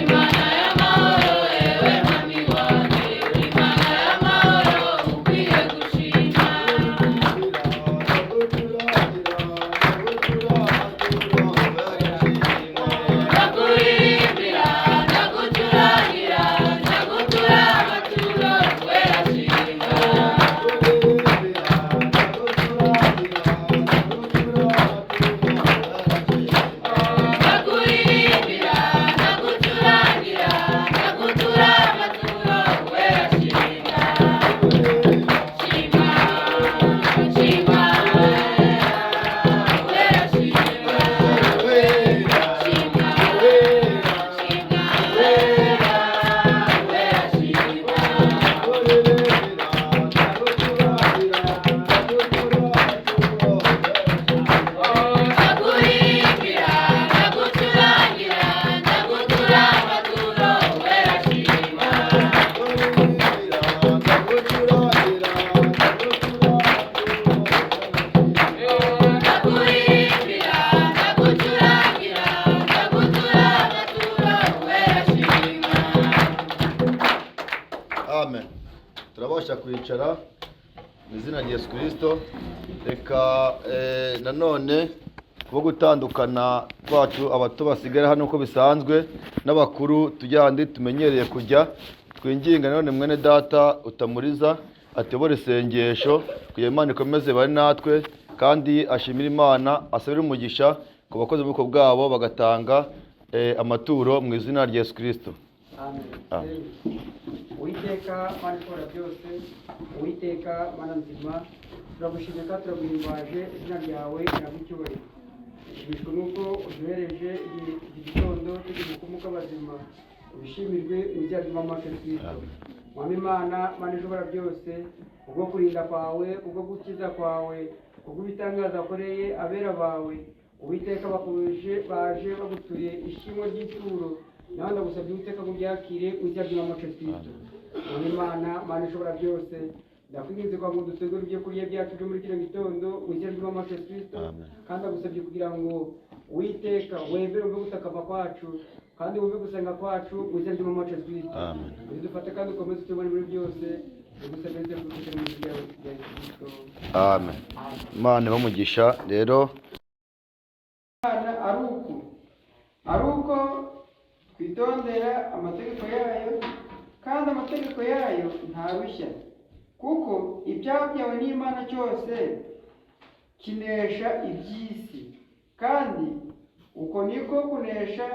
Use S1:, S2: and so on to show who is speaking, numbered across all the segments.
S1: Imana
S2: kwicara mu izina rya Yesu Kristo. Reka nanone kuba gutandukana kwacu abato basigara hano uko bisanzwe n'abakuru tujya handi tumenyereye kujya, twinginga nanone mwene data utamuriza atebore isengesho kugira Imana ikomeze bari natwe, kandi ashimira Imana, asabira umugisha ku bakozi b'ubukwe bwabo bagatanga amaturo mu izina rya Yesu Kristo.
S1: Amen. Uwiteka Mana ishobora byose, Uwiteka Mana nzima, turagushimye kandi turaguhimbaje, izina ryawe riragucyubahiro. Dushimishwa nuko uduhereje iki gitondo turi mu kumuka bazima, ubishimirwe mu izina ry'Umwami Kristo. Mwami Imana, Mana ishobora byose, ubwo kurinda kwawe, ubwo gukiza kwawe, ubwo ibitangaza wakoreye abera bawe, Uwiteka baje bagutuye ishimwe ry'ituro, nawe ndagusabye Uwiteka ngo byakire mu izina ry'Umwami Kristo. Mwami Imana, Mana ishobora byose, ndakwinginze kwa ngo dutegure ibyo kurya byacu byo muri kino gitondo mu izina ry'Umwami Kristo, kandi ndagusabye kugira ngo Uwiteka wemere umve gutakamba kwacu, kandi wumve gusenga kwacu mu izina ry'Umwami Kristo. Dufate kandi ukomeze utubone muri byose, ndagusabye kugira mu izina rya Kristo.
S2: Amen. Imana bamugisha. Rero
S1: ari uko twitondera amategeko yayo, kandi amategeko yayo ntarushya, kuko ibyabyawe n'Imana cyose kinesha iby'isi, kandi uko niko kunesha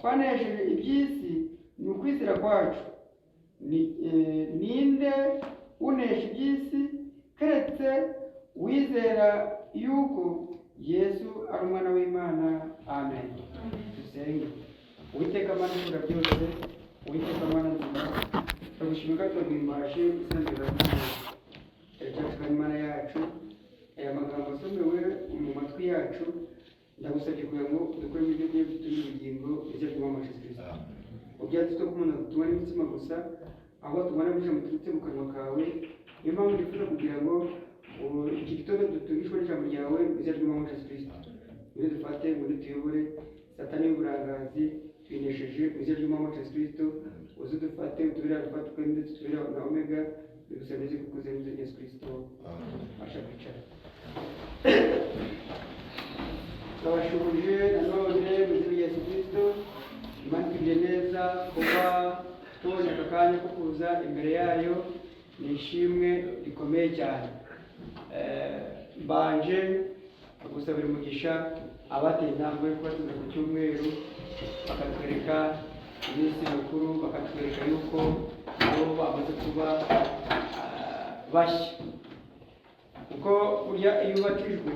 S1: kwanesheje iby'isi ni ukwizera kwacu. Ninde unesha iby'isi keretse wizera yuko Yesu ari umwana w'Imana. Amen. Dusenge. Uwiteka Mana ishobora byose, Uwiteka Mana nzima, turagushimira kandi turaguhimbaje izina ryawe. Cyacu Imana yacu, aya magambo asomewe mu matwi yacu, ndagusabye kugira ngo dukore ibyo tugiye bituma ubugingo bizira ry'Umwami Kristo. Ubyatsi two kumana tubone imitsima gusa, aho tubona bije muturutse mu kanwa kawe. Niyo mpamvu ndifuza kugira ngo iki gitondo dutungishwe n'ijambo ryawe bizira ry'Umwami Kristo. Muri dufate muri tuyobore Satani y'uburangazi twinesheje bizira ry'Umwami Kristo. Uzi dufate utubira dufate kandi tutubira na Omega, bigusabye kukuza mu Yesu Kristo. Asha kwicara. Twabashubuje nanone mu izina rya Yesu Kristo. Imana itugirire neza kuba tubonye aka kanya ko kuza imbere yayo, ni ishimwe rikomeye cyane. Mbanje gusabira umugisha abateye intambwe yo kubatuza ku cyumweru, bakatwereka iminsi mikuru, bakatwereka yuko nabo bamaze kuba bashya, kuko burya iyo ubatijwe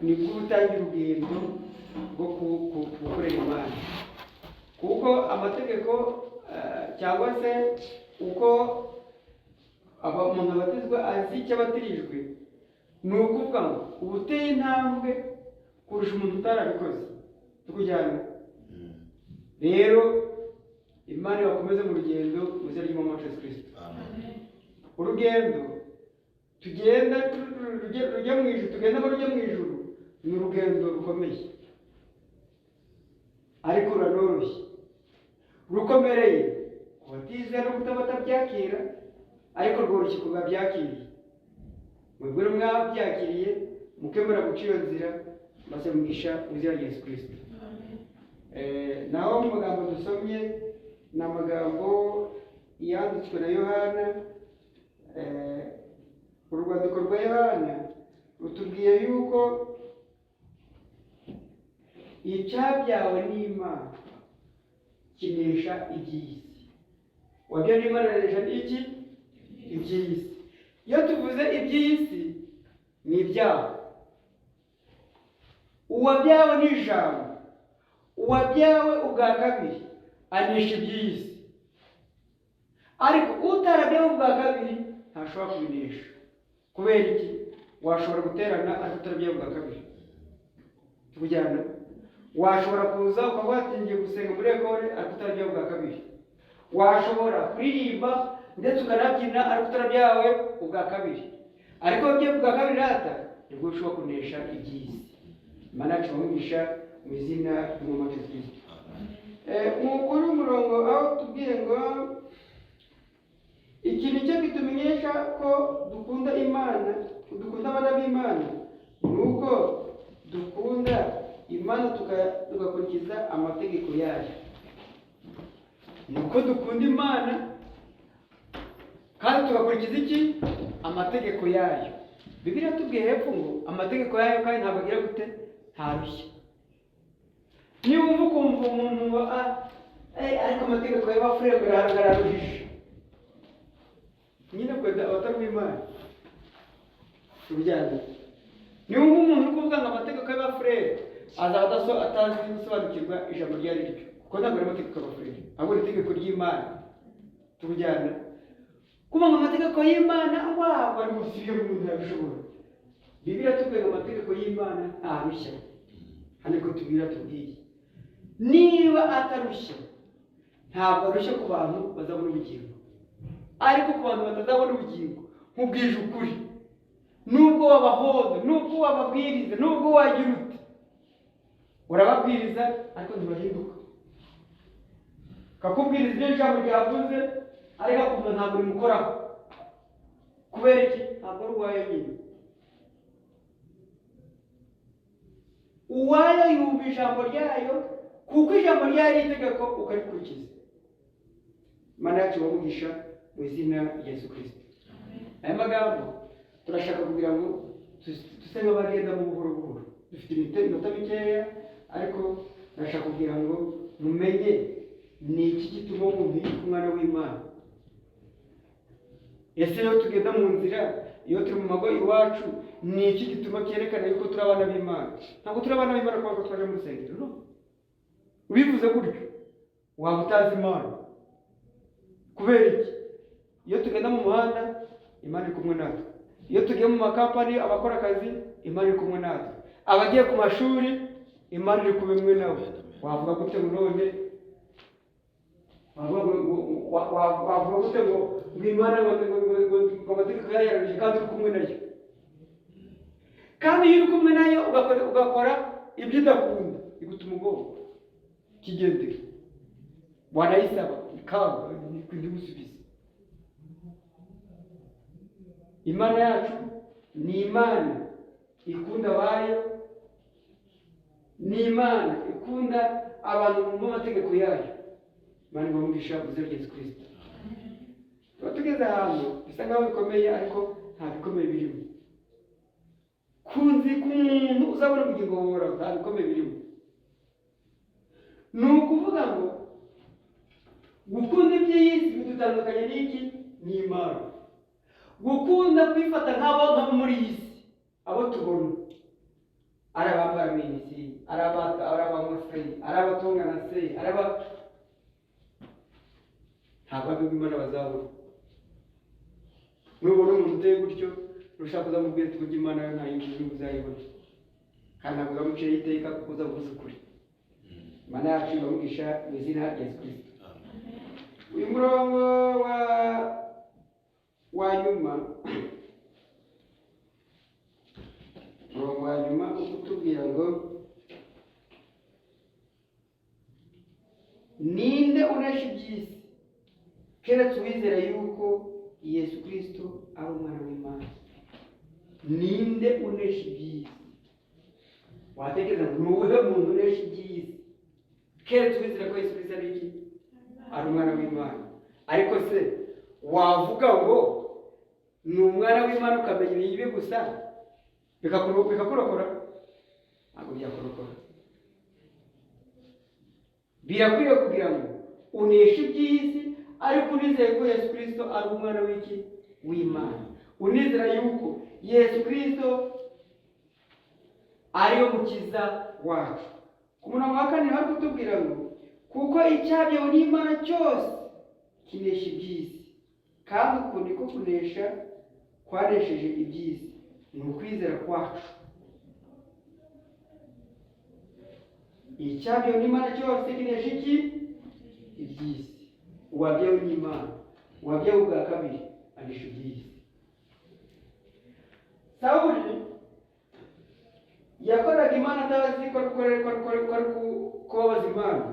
S1: nibwo utangira urugendo rwo gukorera Imana, kuko amategeko cyangwa se uko umuntu abatizwa azi icyo abatirijwe, ni ukuvuga ngo uba uteye intambwe kurusha umuntu utarabikoze. Tukujyana rero, Imana ibakomeze mu rugendo mu izina ry'Umwami Kristo. Urugendo tugenda rujya mu ijuru, tugendamo rujya mu ijuru, ni urugendo rukomeye, ariko ruranoroshye, rukomereye ku batizera no kutabyakira, ariko rworoshye ku babyakiriye. Mwebwe mwabyakiriye mukemera guca iyo nzira, maze mugisha mu izina rya Yesu Kristo. Naho mu magambo dusomye ni amagambo yanditswe na Yohana. Urwandiko rwa Yohana rutubwiye yuko icyabyawe n'Imana kinesha iby'isi. Wabyawe n'Imana anesha iki? Iby'isi. Iyo tuvuze iby'isi ni ibyaha. Uwabyawe n'ijambo, uwabyawe ubwa kabiri anesha iby'isi, ariko utarabyawe ubwa kabiri ntashobora kubinesha. Kubera iki? Washobora guterana ariko utarabyawe ubwa kabiri. Tujyana. Washobora kuza ukaba watingiye gusenga muri ekore ariko utarabyawe ubwa kabiri. Washobora kuririmba ndetse ukanabyina ariko utarabyawe ubwa kabiri. Ariko wabyawe ubwa kabiri rata, nibwo ushobora kunesha iby'isi. Imana yacu ibamugisha mu izina ry'Umwami Kristo. Kuri umurongo aho tubwiye ngo iki ni cyo kitumenyesha ko dukunda Imana, dukunda abana b'Imana, ni uko dukunda Imana tugakurikiza amategeko yayo. Ni uko dukunda Imana kandi tugakurikiza iki? Amategeko yayo. Bibiliya tubwiye hepfo ngo amategeko yayo kandi ntabwo agira gute? Ntarushya. Niba wumva ukumva umuntu ngo ariko amategeko y'abafurere araruhisha, nyine kwenda abatari Imana uryana. Niba wumva umuntu uri kuvuga ngo amategeko y'abafurere azaba atazi gusobanukirwa ijambo ryo ari ryo, kuko ntabwo ari amategeko y'abafurere, ahubwo ni itegeko ry'Imana. Tujyana kuba ngo amategeko y'Imana bari gusubira mu muntu yabishobora. Bibiliya tubwira amategeko y'Imana ntarushya. Hano ko tubwiye niba atarushya, ntabwo arushya ku bantu bazabona ubugingo, ariko ku bantu batazabona ubugingo nkubwije ukuri, nubwo wabahoza, nubwo wababwiriza, nubwo wagira ute, urababwiriza ariko ntibahinduka. Kakubwiriza ibyo ijambo ryavuze ariko akumva ntabwo rimukoraho. Kubera iki? Ntabwo ari uwayo nyine. Uwayo yumva ijambo ryayo, kuko ijambo ryayo ari itegeko ukarikurikiza. Imana yacu bamugisha mu izina rya Yesu Kristo. Aya magambo turashaka kugira ngo tuse nk'abagenda mu buhoro buhoro. Dufite iminota mikeya, ariko turashaka kugira ngo mumenye ni iki gituma umuntu yitwa umwana w'Imana. Ese iyo tugenda mu nzira, iyo turi mu mago iwacu, ni iki gituma cyerekana yuko turi abana b'Imana? Ntabwo turi abana b'Imana kuko twaje mu rusengero, no. Ubivuze gutyo waba utazi Imana. Kubera iki? Iyo tugenda mu muhanda, Imana iri kumwe natwe. Iyo tugiye mu makampani, abakora akazi, Imana iri kumwe natwe. Abagiye ku mashuri, Imana iri kumwe nabo. Wavuga gute ngo none wavuga gute ngo Imana ngo amategeko yayo yararuje kandi uri kumwe nayo? Kandi iyo uri kumwe nayo ugakora ibyo idakunda, igutuma ubwoba kigendera, wanayisaba ikanga ntigusubize. Imana yacu ni Imana ikunda abayo, ni Imana ikunda abantu mu mategeko yayo. Imana ibamugisha mu izina rya Yesu Kristo. Tuba tugeze ahantu bisa nkaho bikomeye, ariko nta bikomeye birimo. Kunzi k'umuntu uzabona ubugingo buhoraho, nta bikomeye birimo. Ni ukuvuga ngo gukunda iby'iyi si bidutandukanye n'iki? Ni Imana. Gukunda kwifata nk'abo muri iyi si, abo tubona, ari abambara minisi, ari abamusiri, ari abatungana se, ntabwo ab'Imana bazabona. Nubona umuntu uteye gutyo, ushaka kuzamubwira ati burya Imana yo nta yindi uzayibona, kandi ntabwo uzamuciraho iteka kuko uzavuze ukuri. Imana yacu ibamugisha mu izina rya Yesu Kristo. Uyu murongo wa nyuma, utubwira ngo ninde unesha iby'isi keretse uwizera yuko Yesu Kristo ari umwana w'Imana. Ninde unesha iby'isi? Watekereza ngo nuwuhe muntu unesha iby'isi keretse uwizera ko Yesu Kristo ari iki? Ari umwana w'Imana. Ariko se wavuga ngo ni umwana w'Imana ukamenya ibi gusa bikakurokora? Ntabwo byakurokora. Birakwiye kugira ngo uneshe iby'isi, ariko unizeye ko Yesu Kristo ari umwana w'iki? W'Imana. Unizera yuko Yesu Kristo ariyo mukiza wacu. Ku murongo wa 4 hari kutubwira ngo kuko icyabyeho n'Imana cyose kinesha iby'isi, kandi uko niko kunesha kwanesheje iby'isi, ni ukwizera kwacu. Icyabyeho n'Imana cyose kinesha iki? Iby'isi. Uwabyeho n'Imana, uwabyeho ubwa kabiri anesha iby'isi. Sawuli yakoraga Imana atazi ko kubabaza Imana.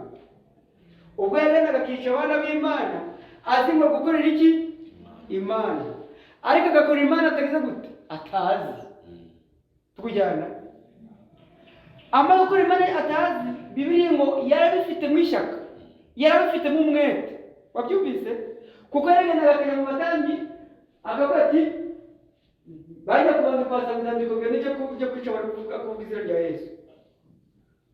S1: Ubwo yagendaga akica abana b'Imana, azi ngo gukorera iki? Imana, ariko agakora Imana atagize gute, atazi. Tukujyana amaze gukora Imana atazi, Bibiliya ngo yarabifitemo ishyaka, yarabifitemo umwete. Wabyumvise? Kuko yaragendaga akajya mu batambyi akavuga ati bajya kubanza kwasaba inzandiko ngo n'icyo kwica bari kuvuga izina rya Yesu,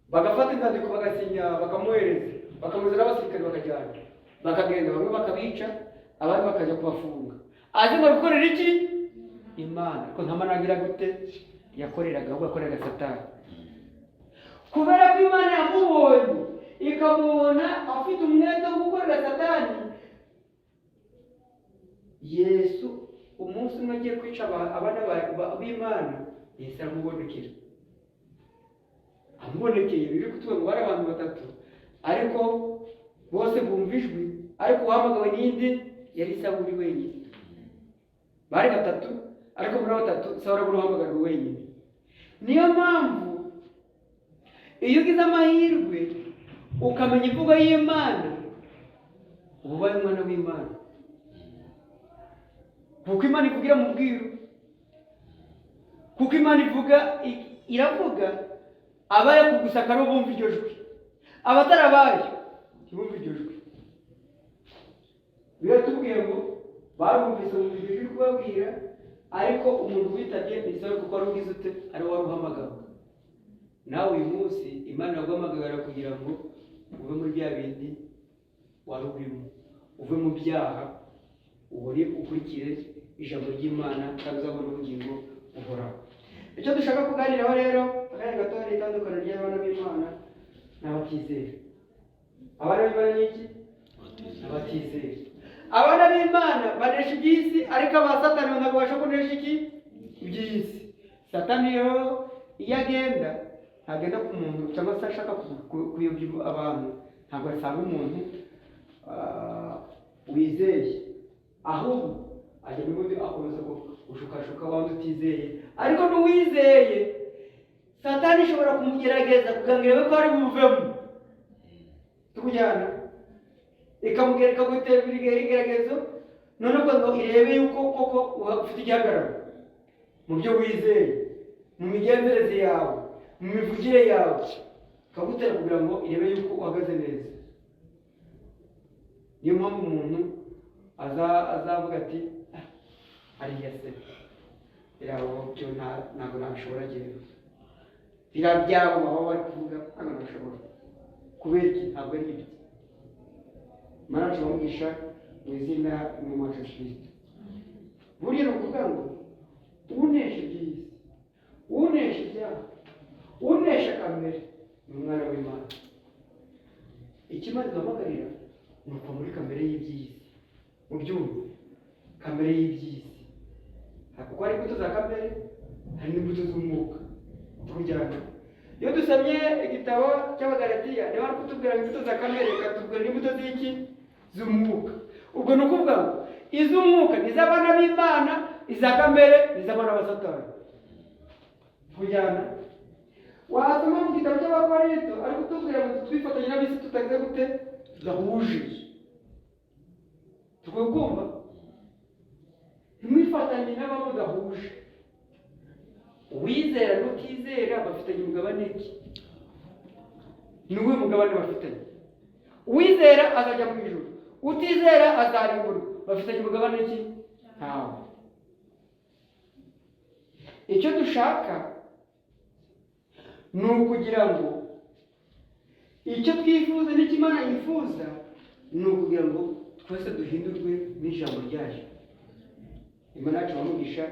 S1: bagafata inzandiko bagasinya bakamuhereza, bakamuzana abasirikare bakajyana, bakagenda, bamwe bakabica abandi bakajya kubafunga. Azi ngo gukorera iki? Imana. Ko nta Mana agira gute yakoreraga, ahubwo yakoreraga Satani. Kubera ko Imana yamubonye ikamubona afite umwete wo gukorera Satani, Yesu umunsi umwe agiye kwica abana b'Imana, Yesu aramubonekera. Amubonekeye biri kutuvuga ngo bari abantu batatu, ariko bose bumva ijwi, ariko uhamagawe n'indi yari Sawuli wenyine. Bari batatu, ariko muri batatu Sawuli abura uhamagawe wenyine. Niyo mpamvu iyo ugize amahirwe ukamenya imvugo y'Imana, uba ubaye umwana w'Imana. Kuko Imana ivugira mu bwiru, kuko Imana iravuga, abaye kugusaka ari bumva iryo jwi, abatarabaye ntibumva iryo jwi. Biratubwiye ngo barumvise mu ijwi riri kubabwira, ariko umuntu witabye bisaba kuko ari ugize ute, ari wari uhamagawe. Nawe uyu munsi Imana yaguhamagara kugira ngo uve muri bya bindi wari urimo, uve mu byaha, ubone ukurikire ijambo ry'Imana kandi uzabona ubugingo uhoraho. Icyo dushaka kuganiraho rero akanya gato ni itandukaniro ry'abana b'Imana n'abatizera. Abana b'Imana ni iki? Abatizera. Abana b'Imana banesha iby'isi, ariko aba Satani ntabwo babasha kunesha iki? Iby'isi. Satani iyo agenda, ntagenda ku muntu cyangwa se ashaka kuyobya abantu, ntabwo asanga umuntu wizeye, ahubwo ajya n'ubundi akomeza gushukashuka abandi utizeye. Ariko n'uwizeye Satani ishobora kumugerageza kugira ngo irebe ko ari buvemo. Tukujyana ikamugereka gutera ibigeragezo, none ngo irebe yuko koko ufite igihagararo mu byo wizeye, mu migenzereze yawe, mu mivugire yawe, ikagutera kugira ngo irebe yuko uhagaze neza. Niyo mpamvu umuntu azavuga ati ariya se biraho byo ntabwo nabishobora genda, birabyabo aho bari kuvuga ntabwo nabishobora. Kubera iki? Ntabwo ari ibyo. Imana turamugisha mu izina ry'Umwami Yesu Kristo. Buriya ni ukuvuga ngo unesha iby'isi, unesha ibyaha, unesha kamere ni umwana w'Imana. Ikimana duhamagarira ni ukuva muri kamere y'iby'isi. Mu byumva kamere y'iby'isi, kuko hari imbuto za kamere, hari n'imbuto z'umwuka. Tukujyana iyo dusomye igitabo cy'Abagalatiya, niba ari kutubwira imbuto za kamere, ikatubwira n'imbuto z'iki? Z'umwuka. Ubwo ni ukuvuga ngo iz'umwuka ni iz'abana b'Imana, iza kamere ni iz'abana ba Satani. Tukujyana wasoma mu gitabo cy'Abakorinto, ari kutubwira ngo twifatanye n'ab'isi tutagize gute, tudahuje. Tukumva ntimwifatanye n'abo mudahuje. Uwizera n'utizera bafitanye umugabane ki? Ni uwuhe mugabane bafitanye? Uwizera azajya mu ijuru, utizera azarimbura. Bafitanye umugabane ki? Ntawe. Icyo dushaka ni ukugira ngo icyo twifuza n'icyo Imana yifuza ni ukugira ngo twese duhindurwe n'ijambo ryayo. Imana yacu bamugisha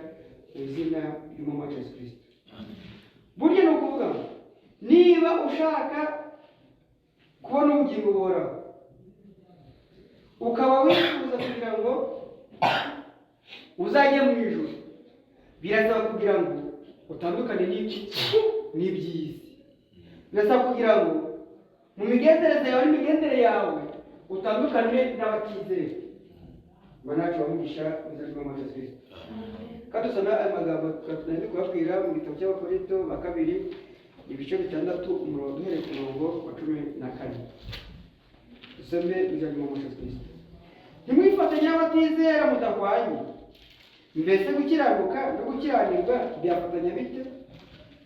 S1: mu izina ry'Umwami Yesu Kristo. Burya ni ukuvuga ngo niba ushaka kubona ubugingo buhoraho, ukaba wifuza kugira ngo uzajye mu ijuru, birasaba kugira ngo utandukane n'iby'isi. Birasaba kugira ngo mu migenzereze yawe n'imigendere yawe utandukane n'abatizera. Imana yacu bamugisha mu izina ry'Umwami Yesu Kristo. Kandi dusoma aya magambo tugiye kubabwira mu gitabo cy'Abakorinto ba kabiri, ibice 6, umurongo duhereye ku murongo wa 14. Dusome mu izina ry'Umwami Yesu Kristo. ntimwifatanye n'abatizera mudahwanye. Mbese gukiranuka no gukiranirwa byafatanya bite?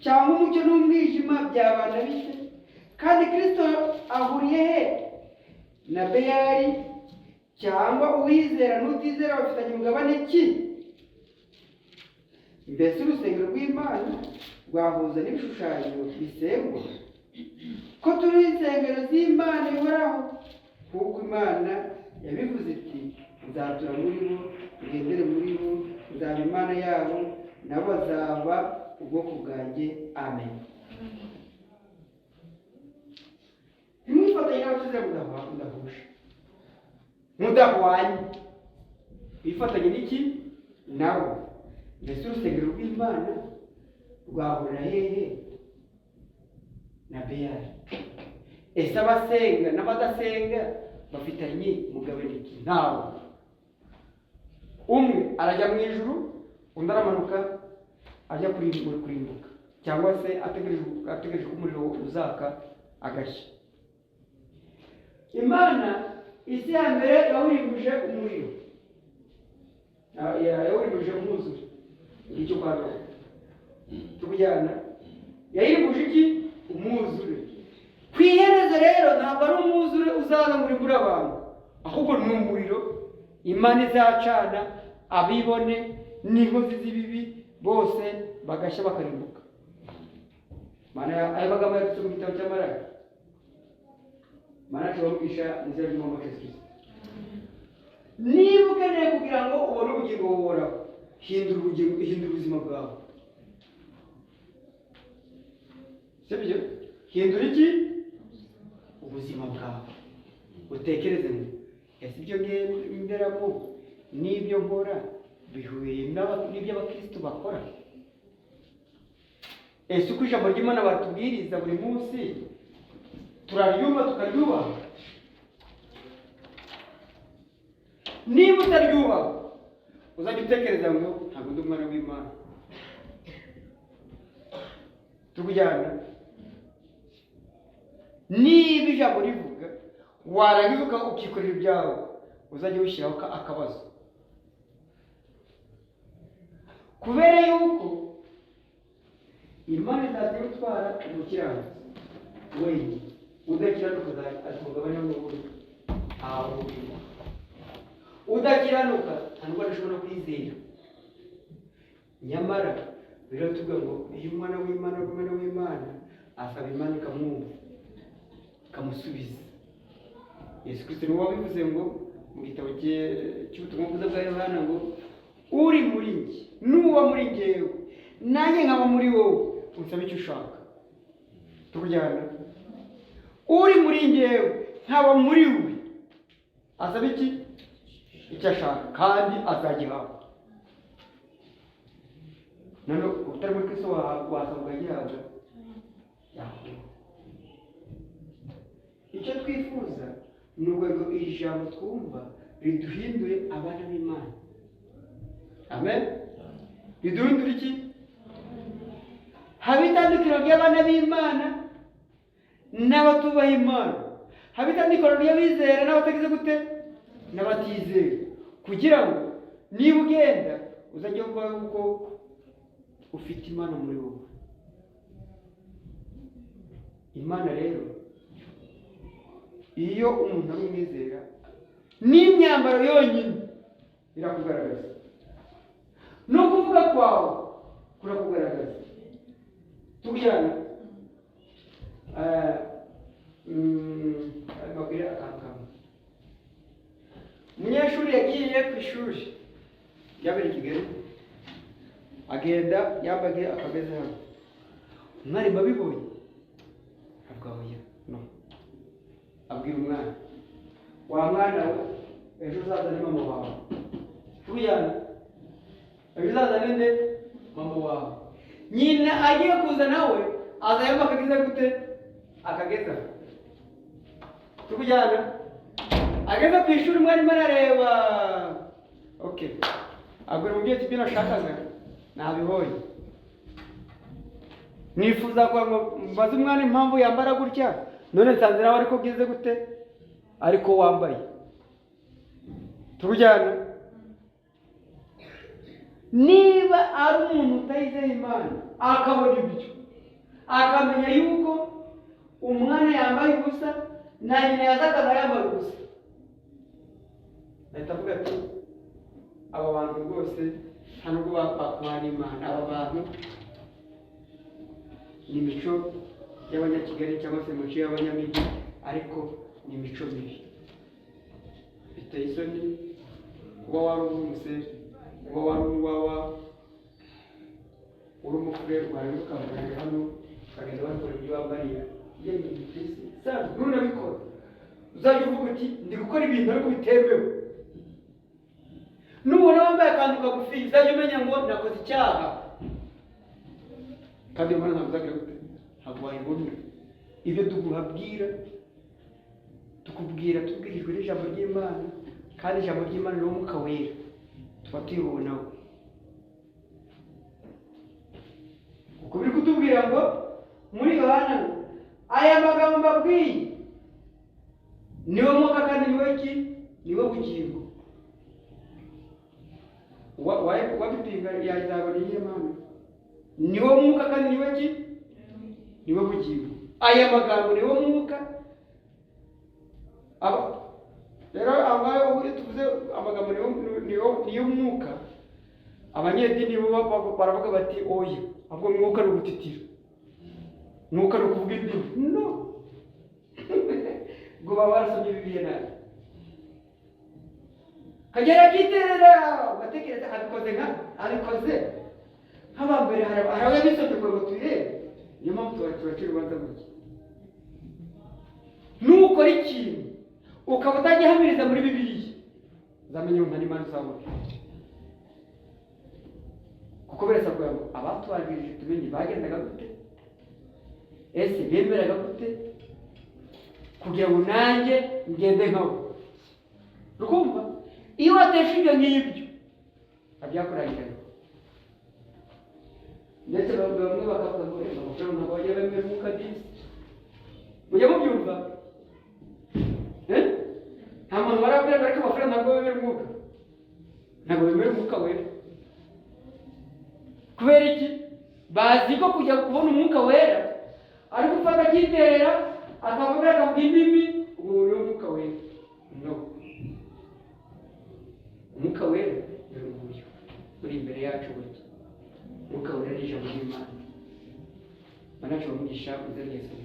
S1: Cyangwa umucyo n'umwijima byabana bite? Kandi Kristo ahuriye he na Beyali? Cyangwa uwizera n'utizera bafitanye umugabane ki? Mbese urusengero rw'Imana rwahuza n'ibishushanyo bisengwa? Ko turi insengero z'Imana ihoraho, kuko Imana yabivuze iti, nzatura muri bo, ngendere muri bo, nzaba Imana yabo, nabo bazaba ubwoko bwanjye. Amen. Ntimwifatanye n'abatizera mudahusha, mudahwanye. Bifatanye n'iki? nabo. Mbese urusengero rw'Imana rwahurira hehe na Beyali? Ese abasenga n'abadasenga bafitanye umugabane ki? Ntawe. Umwe arajya mu ijuru, undi aramanuka ajya kurimbuka, cyangwa se ategereje ko umuriro uzaka agashya. Imana isi ya mbere yawurimbuje umuriro, yawurimbuje umwuzure, icyo kwa Nowa tujyana, yayirimbuje iki? Umwuzure. Ku iherezo rero ntabwo ari umwuzure uzaza muri abantu, ahubwo ni umuriro Imana izacana, abibone n'inkozi z'ibibi bose bagashya bakarimbuka. Mana aya magambo yanditse mu gitabo cy'Amaraki. Mana tubabwisha mu izina ry'Umwami Yesu. Niba ukeneye kugira ngo ubone ubugingo buhoraho, hindura ubuzima bwawe. Sibyo? Hindura iki? Ubuzima bwawe. Utekereze ngo ese ibyo ngenderamo n'ibyo nkora bihuye n'ibyo abakristo bakora? Ese uko ijambo ry'Imana batubwiriza buri munsi turaryumva tukaryubaha? Niba utaryubaha uzajya utekereza ngo ntabwo ndi umwana w'Imana. Tujyana. Niba ijambo rivuga warangiza ukikorera ibyawe, uzajya wishyiraho akabazo, kubera yuko Imana izaza gutwara umukiranutsi wenyine. Udakiranuka azamugabanya n'ubundi aho udakiranuka ntabwo ashobora kwizera. Nyamara biratubwira ngo iyo umwana w'Imana asaba Imana ikamwumva ikamusubiza. Yesu Kristo niwe wabivuze ngo mu gitabo cy'ubutumwa bwiza bwa Yohana ngo uri muri njye n'uba muri njyewe nanjye nkaba muri wowe, unsaba icyo ushaka. Tujyana. Uri muri njyewe nkaba muri we, asaba iki? Icyo ashaka kandi azagihabwa. None utari muri Kristo wasabwa gihabwa. Icyo twifuza ni urwego iri jambo twumva riduhindure abana b'Imana. Amen. Riduhindure iki? Haba itandukiro ry'abana b'Imana n'abatubaha Imana. Haba itandukiro ry'abizera n'abatagize gute? N'abatizera. Kugira ngo niba ugenda uzajya uvuga yuko ufite Imana muri wowe. Imana rero iyo umuntu ari umwizera n'imyambaro yonyine irakugaragaza, no kuvuga kwawe kurakugaragaza. Tujyana. Babwira akantu kamwe. Umunyeshuri yagiye ku ishuri ryabera i Kigali, agenda yambaye akageze hano. Umwarimu abibonye avuga oya no, abwira umwana, wa mwana we ejo uzazane mama wawe. Tujyana. Ejo uzazane nde? Mama wawe. Nyina agiye kuza nawe azayamba akageza gute? Akageza. Tujyana. Ageze ku ishuri umwarimu arareba. Okay. Abwira umubyeyi ati ibyo nashakaga nabibonye. Nifuza ko mbaza umwana impamvu yambara gutya, none nsanze nawe ariko bwize gute ariko wambaye. turujyana. Niba ari umuntu utayizeye Imana akabona ibyo, akamenya yuko umwana yambaye ubusa na nyina yazakaza yambaye ubusa, ahita avuga ati aba bantu rwose nta nubwo bakwana Imana. Aba bantu ni imico y'Abanyakigali cyangwa se imico y'Abanyamijyi, ariko ni imico mibi. Biteye isoni kuba wari umuse, kuba wari uwawa, uri umufurere rwawe ukavuganira hano ukagenda bakora ibyo wambariye yewe bitese sana ntunabikora. Uzajya uvuga uti ndi gukora ibintu ariko bitemewe. Nubona wambaye akantu kagufi uzajya umenya ngo nakoze icyaha, kandi Imana ntabwo uzagira gute, ntabwo wayibona. Ibyo tukubwira tubwirijwe n'ijambo ry'Imana, kandi ijambo ry'Imana ni Umwuka Wera tuba tuyibonaho. Kuko biri kutubwira ngo muri Yohana, aya magambo mbabwiye niwe mwuka kandi niwe ki, niwe bugingo. Wabipinga yazabona Imana. Niwe mwuka kandi niwe ki, niwe bugingo. Aya magambo niwe mwuka. Rero abayo ubu tuvuze amagambo niyo mwuka, abanyedini bo baravuga bati oya, ahubwo mwuka ni ugutitira, mwuka ni ukuvuga indimi. No. Ngo baba barasomye Bibiliya nabi, kagera kiterera ugatekereza abikoze nk'abambere. Hari ababisomye ngo tuyirebe. Niyo mpamvu turacira urubanza gutya. Nukora ikintu ukaba utagihamiriza muri Bibiliya, uzamenye umwana Imana uzabona. Kuko beretse avuga ngo abatubanjirije tumenye bagendaga gute, ese bemeraga gute, kugira ngo nanjye ngende nkabo. Rukumva iyo watesha ibyo ngibyo abyakurangiranye. Ndetse bamwe bakavuga ngo amafaranga ntabwo bajya bemera umwuka disi. Mujya mubyumva? Nta muntu barabwira bariko amafaranga ntabwo bemera umwuka, ntabwo bemera umwuka Wera. Kubera iki? Bazi ko kujya kubona umwuka Wera ari gufata akiterera akavuga akavuga indimi, ubu ni umwuka Wera. No. Umwuka Wera ni uburyo uri imbere yacu burya. Umwuka Wera ni ijambo ry'Imana. Banacu bamugisha uzageze.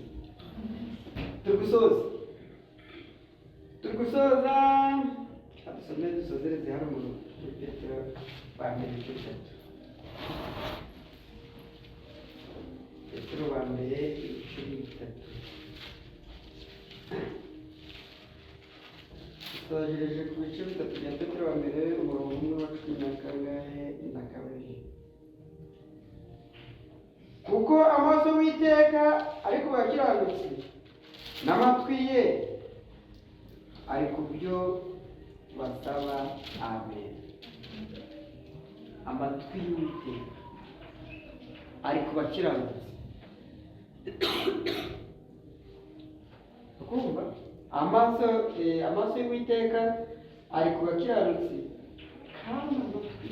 S1: Turi gusoza adusome dusozereze hano muri Petero wa mbere igice 3. Petero wa mbere igice 3. Twagejeje ku bice 3 bya Petero wa mbere umurongo wa 12. Kuko amaso y'Uwiteka ari ku bakiranutsi n'amatwi ye ari ku byo basaba. Amen. Amatwi y'Uwiteka ari ku bakiranutsi. Ukumva? Amaso y'Uwiteka ari ku bakiranutsi, kandi amatwi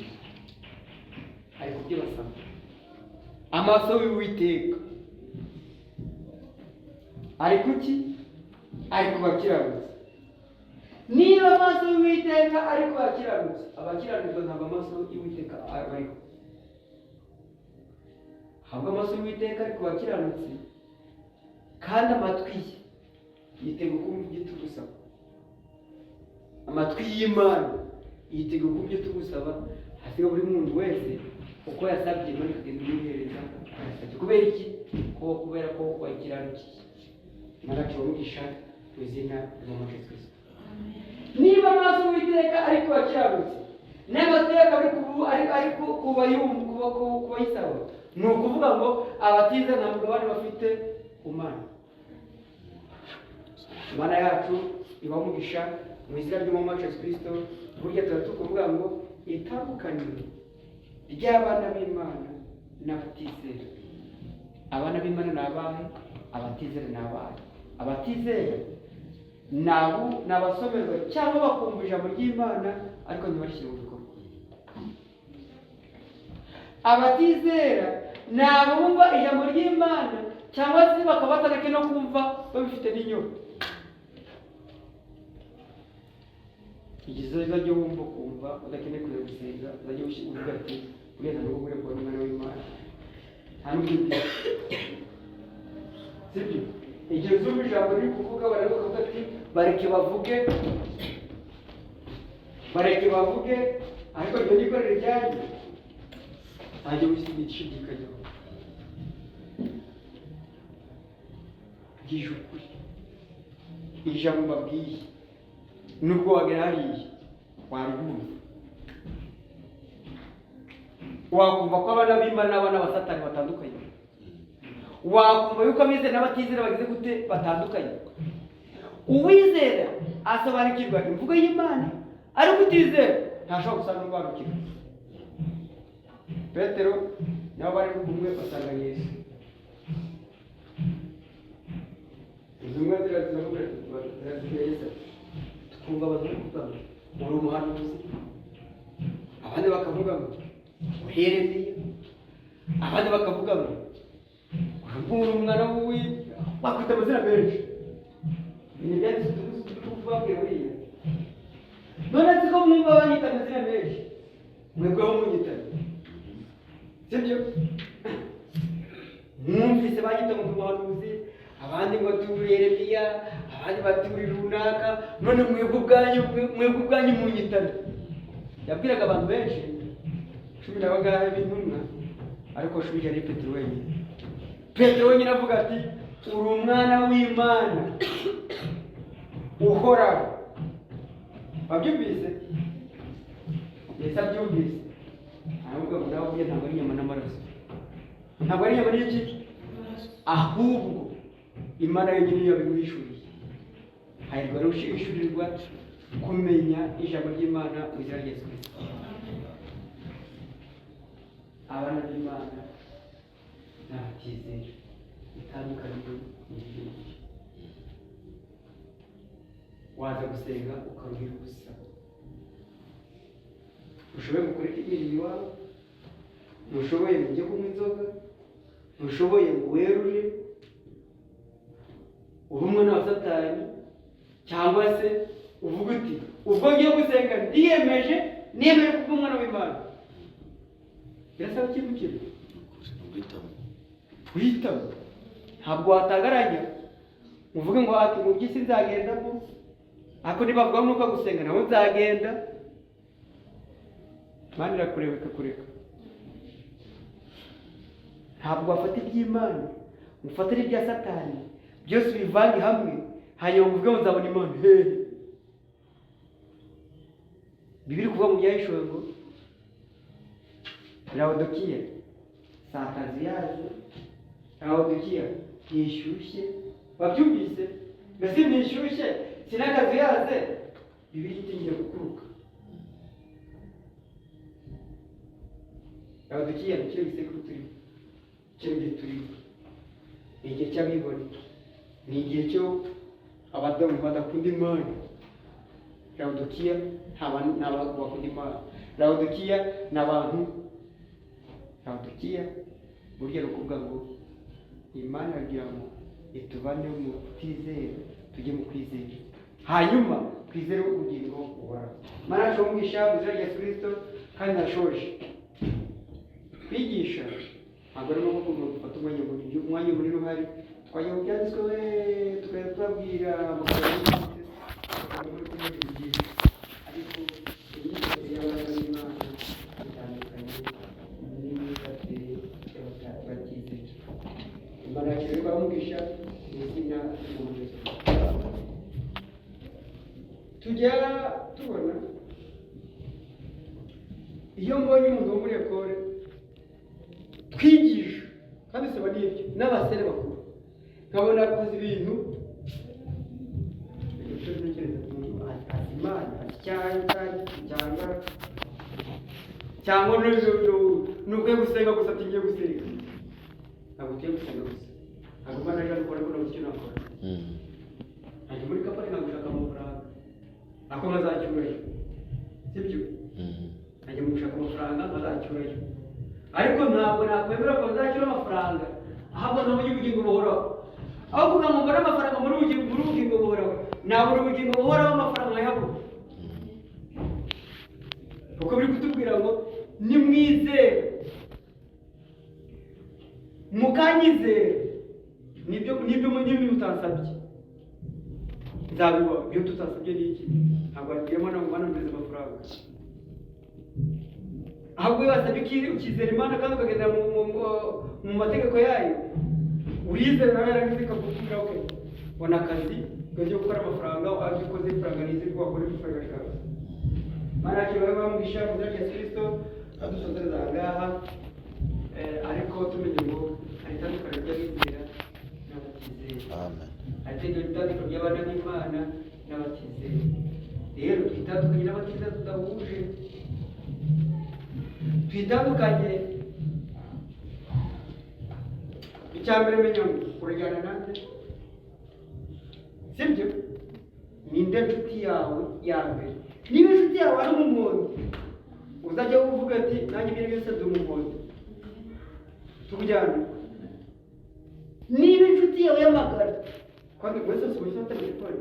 S1: ari ku byo basaba. Amaso y'Uwiteka ari kuki? Ari ku bakiranutsi. Niba amaso y'Uwiteka ari ku bakiranutsi, abakiranutsi ntabwo amaso y'Uwiteka ariho. Ahubwo amaso y'Uwiteka ari ku bakiranutsi, kandi amatwi ye yiteguye kumva ibyo tugusaba. Amatwi y'Imana yiteguye kumva ibyo tugusaba. Hasiga buri muntu wese uko yasabye Imana ikagenda imuhereza yasabye. Kubera iki? Kubera ko wayikiranukiye. Naracu bamugisha mu izina ry'Umwami Yesu Kristo. Niba amaso y'Uwiteka ari ku bakiranutsi n'amateka ari kubayisaba, ni ukuvuga ngo abatiza nta mugabane bafite ku Mana. Imana yacu ibamugisha mu izina ry'Umwami Yesu Kristo. Burya tuvuga ngo itandukaniro ry'abana b'Imana n'abatizera. Abana b'Imana ni abahe? Abatizera ni abahe? Abatizera ni abasomerwa cyangwa bakumva ijambo ry'Imana ariko ntibarishyire mu bikorwa. Abatizera ni abo bumva ijambo ry'Imana cyangwa se bakaba batareke no kumva babifite n'inyota. Igihe uzajya wumva kumva udakeneye kureba gusenga, uzajya uvuga ati uriya ntabwo uri kubona umwana w'Imana, nta n'ubwite. Sibyo? Igihe uzumva ijambo riri kuvuga baravuga ati bareke bavuge, ariko iryo ni ikorero ryanyu, ntajya wishidikanyaho. Bwije ukuri, ijambo mbabwiye nubwo wagera hariya waryumva, wakumva ko abana b'Imana n'abana ba Satani batandukanye, wakumva yuko abizera n'abatizera bagize gute batandukanye. Uwizera asobanukirwa imvugo y'Imana, ariko utizera ntashobora gusobanukirwa. Petero nabo bari kumwe basanga Yesu, intumwa ziravuga Yesu, tukumva bavuga ngo uri umuhanuzi, abandi bakavuga ngo uri Yeremiya, abandi bakavuga ngo uri umwana w'uw'Imana, bakwita amazina menshi. Ibintu byanditse turi kubabwira buriya, none siko mwumva banyita amazina menshi, mwebweho munyitana, sibyo? Mwumvise banyita ngo umuhanuzi, abandi ngo turi Yeremiya, abandi baturi runaka, none mwebwe ubwanyu munyitana. Yabwiraga abantu benshi 10 b'intumwa, ariko 10 ari Petero wenyine. Petero wenyine avuga ati uri umwana w'Imana uhoraho. Wabyumvise? Yesu abyumvise, aravuga ngo nawe ubye ntabwo ari inyama n'amaraso, ntabwo ari inyama n'iki, ahubwo Imana yonyine yabiguhishuriye. Hahirwa rero ushishurirwa kumenya ijambo ry'Imana mu izina rya Yesu Kristo. Abana b'Imana n'abatizera bitandukanye n'ibindi. Waza gusenga ukaruhira ubusa, ntushoboye gukora imirimo iwawe, ntushoboye ngo ujye kunywa inzoga, ntushoboye ngo werure uri umwana wa Satani, cyangwa se uvuga uti ubwo ngiye gusenga niyemeje kuba umwana w'Imana. Birasaba ikintu kimwe, guhitamo. Ntabwo watagaranya uvuge ngo ati mu by'isi nzagendamo, ariko nibavuga nuko gusenga nawe nzagenda. Imana irakureba ikakureka. Ntabwo wafata iby'Imana mufata n'ibya Satani, byose bivange hamwe hanyuma uvuge ngo nzabona Imana. Bibiri kuvuga mu Byahishuwe ngo Laodikiya sakazi yazo, Laodikiya ntishyushye. Babyumvise? Mbese ntishyushye sinakazi yaze, Bibiri itingiye gukuruka. Laodikiya ni cyo gisekuru turimo, cyo gihe turimo, ni igihe cy'abibone, ni igihe cyo abadamu badakunda Imana. Laodikiya nta bakunda Imana. Laodikiya ni abantu. Laodikiya burya rukuvuga ngo Imana agira ngo itubane mu kutizera tujye mu kwizera, hanyuma twizere ubugingo buhoraho. Imana ashongisha mu izina rya Yesu Kristo, kandi nashoje kwigisha ntabwo ari ngombwa ngo dufate umwanya munini uhari. Twajya mu byanditswe tukajya tubabwira amagambo muri kuyigisha, ariko inyigisho y'abana b'Imana itandukanye n'imyifatire y'abatizera. Imana yacu ibamugisha mu izina ry'umuntu. Tujya tubona iyo mbonye umuntu wo muri ekole twigisha kandi saba n'ibyo n'abasore bakuru, nkabona akoze ibintu Imana cyangwa nubwo gusenga gusa ati ngiye gusenga, ntabwo ugiye gusenga gusa, ntabwo Imana aje gukora ko nabuze icyo nakora. Najya muri kapari nkagushaka amafaranga ako nkazacyurayo, sibyo? ariko ntabwo nakwemera ko nzakira amafaranga ahubwo ntabwo ubugingo buhoraho. aho kuvuga ngo mbone amafaranga muri ubugingo buhoraho, nabura ubugingo buhoraho amafaranga nkayabura. kuko biri kutubwira ngo nimwizere mukanyizere nibyo mutansabye nzabiba. iyo tutasabye ni iki? ntabwo wagiyemo ntabwo banameze amafaranga. ahubwo iyo wasabye ukizera Imana kandi ukagendera mu mategeko yayo, urizera nawe yarangiza ikakubwira ko ubona akazi ugiye gukora amafaranga, wabyo ukoze ifaranga nizi ko wakora ifaranga ryawe. Mana yacu babe bamugisha mu izina rya Yesu Kristo, adusozereza aha ngaha. ariko tumenye ngo hari itandukaniro ry'abizera n'abatizera. hari itandukaniro ry'abana b'Imana n'abatizera. rero twitandukanye n'abatizera tudahuje, twitandukanye. icya mbere menya ngo urajyana nanjye, sibyo? ninde nshuti yawe ya mbere? niba inshuti yawe ari umuhondo, uzajya uvuga ati nanjye ibyo byose ndi umuhondo, tukujyana. niba inshuti yawe y'amagara, kandi wese ufite telefone,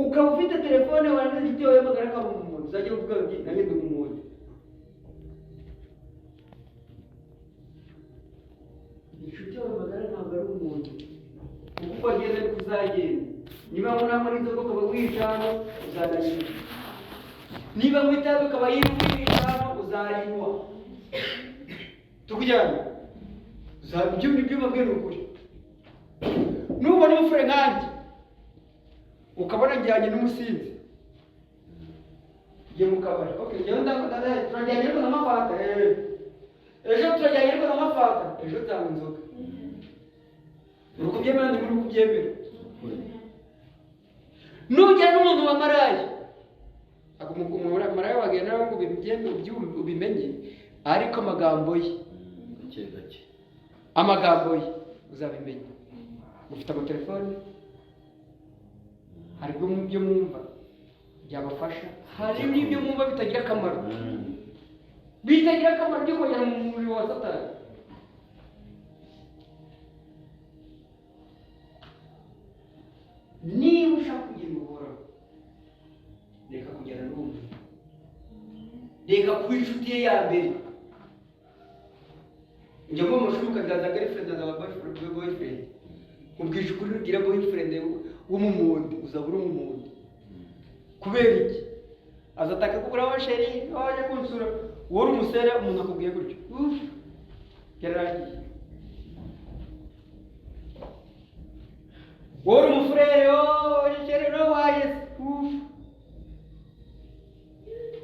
S1: ukaba ufite telefone warangiza inshuti yawe y'amagara akaba umuhondo, uzajya uvuga ati nanjye ndi umuhondo. inshuti yawe y'amagara ntabwo ari umuntu, kuko agenda ari kuzagenda. niba muri inzoga ukaba wicana uzananirwa, niba mu itabi ukaba wicana uzarinywa, tukujyana. ibyo mbabwira ni ukuri. nubona umufure nkanjye ukabona njyanye n'umusinzi, jye mu kabari, turajyanye ariko n'amafanta, ejo turajyanye ariko n'amafanta, ejo utanga inzoga. uri kubyemera ndi muri kubyemera. nujyana n'umuntu wa maraya, maraya wagenda ngo ubimenye, ariko amagambo ye uzabimenya. ufite amatelefone, hari ibyo mwumva byabafasha, hari n'ibyo mwumva bitagira akamaro, byo kongera mu muriro wa Satani. niba ushaka kugira ubuhoraho, reka kugera n'umuntu, reka kuba inshuti ye ya mbere. njya mu mashuri ukazaza girlfriend azaba boyfriend, ubwije ukuri nugira boyfriend w'umumondi, uzaba uri umumondi. kubera iki? azataka kugura abasheri waje kunsura, wowe uri umusere, umuntu akubwiye gutyo, yararangiye. wowe uri umufurere, waje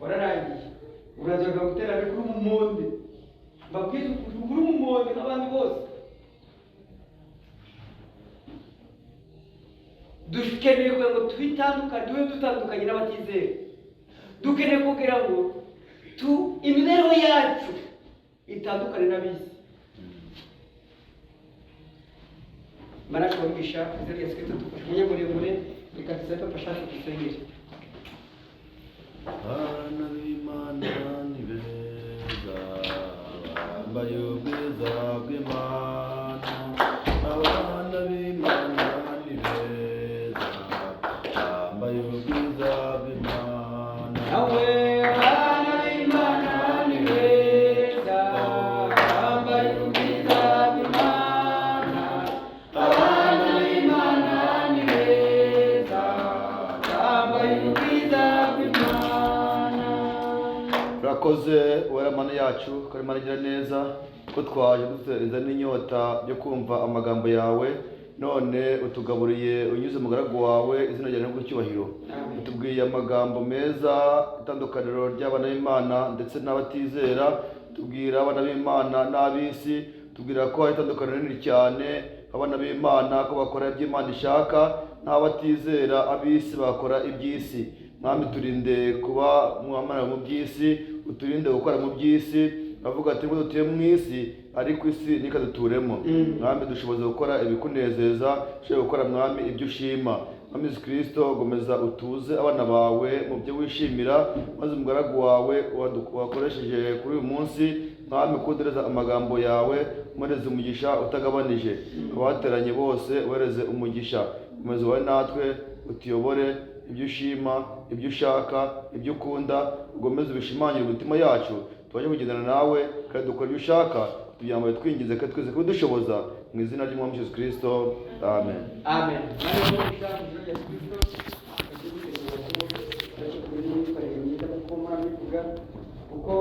S1: wararangiye. urazaga gutera ari kuri umumondi, mbabwiza uri umumondi nk'abandi bose. dukeneye kugira ngo tube dutandukanye n'abatizera. dukeneye kugira ngo imibereho yacu itandukane n'ab'isi. Mana tubagisha izina rya Yesu Kristo, dufashe umwanya muremure, reka tuzabe dufashanye dusengere.
S2: Abana b'Imana ni beza, bambaye ubwiza bw'Imana. Abana b'Imana ni beza, bambaye ubwiza bw'Imana.
S1: Nawe abana b'Imana ni beza, bambaye ubwiza bw'Imana. Abana b'Imana ni beza, bambaye ubwiza bw'Imana.
S2: Urakoze wera Mana yacu, kandi Mana igira neza, ko twaje dutereza n'inyota yo kumva amagambo yawe, none utugaburiye unyuze umugaragu wawe, izina ryawe n'ubwo cyubahiro. Utubwiye amagambo meza, itandukaniro ry'abana b'Imana ndetse n'abatizera, tubwira abana b'Imana n'ab'isi, tubwira ko hari itandukaniro rinini cyane. abana b'Imana ko bakora iby'Imana ishaka, n'abatizera ab'isi bakora iby'isi. Mwami turinde kuba mwamara mu by'isi, uturinde gukora mu by'isi. Avuga ati ngo dutuye mu isi, ariko isi nikaduturemo. Mwami dushoboza gukora ibikunezeza, ushobora gukora Mwami ibyo ushima. Mwami Yesu Kristo, gomeza utuze abana bawe mu byo wishimira, maze umugaragu wawe wakoresheje kuri uyu munsi mwami kudereza amagambo yawe mwereze umugisha utagabanije, abateranye bose wereze umugisha, komeza wowe natwe utuyobore ibyo ushima, ibyo ushaka, ibyo ukunda, ugomeze ubishimangire umutima yacu, tubashe kugendana nawe kandi dukora ibyo ushaka, tubyambaye twingize kandi twese kubidushoboza, mu izina ry'umwami Yesu Kristo, amen.
S1: amen. kuko